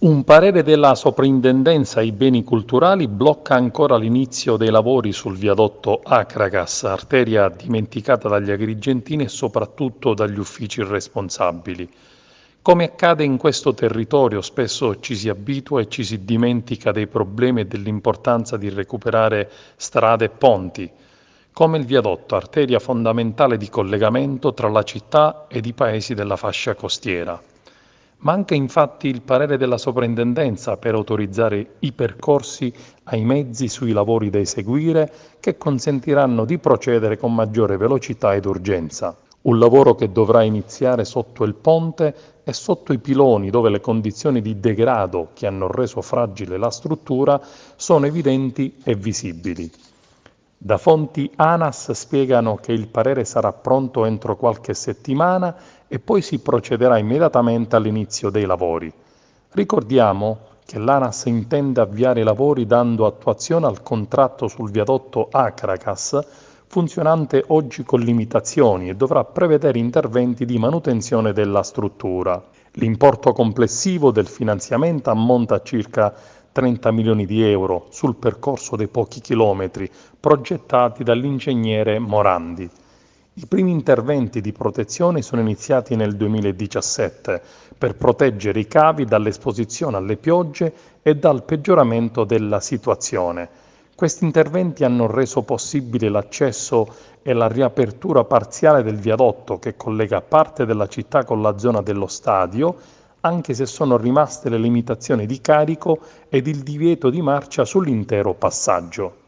Un parere della Soprintendenza ai Beni Culturali blocca ancora l'inizio dei lavori sul viadotto Acragas, arteria dimenticata dagli agrigentini e soprattutto dagli uffici responsabili. Come accade in questo territorio, spesso ci si abitua e ci si dimentica dei problemi e dell'importanza di recuperare strade e ponti, come il viadotto, arteria fondamentale di collegamento tra la città ed i paesi della fascia costiera. Manca infatti il parere della Soprintendenza per autorizzare i percorsi ai mezzi sui lavori da eseguire che consentiranno di procedere con maggiore velocità ed urgenza. Un lavoro che dovrà iniziare sotto il ponte e sotto i piloni dove le condizioni di degrado che hanno reso fragile la struttura sono evidenti e visibili. Da fonti ANAS spiegano che il parere sarà pronto entro qualche settimana e poi si procederà immediatamente all'inizio dei lavori. Ricordiamo che l'ANAS intende avviare i lavori dando attuazione al contratto sul viadotto Acragas, funzionante oggi con limitazioni, e dovrà prevedere interventi di manutenzione della struttura. L'importo complessivo del finanziamento ammonta a circa 30 milioni di euro sul percorso dei pochi chilometri progettati dall'ingegnere Morandi. I primi interventi di protezione sono iniziati nel 2017 per proteggere i cavi dall'esposizione alle piogge e dal peggioramento della situazione. Questi interventi hanno reso possibile l'accesso e la riapertura parziale del viadotto che collega parte della città con la zona dello stadio, anche se sono rimaste le limitazioni di carico ed il divieto di marcia sull'intero passaggio.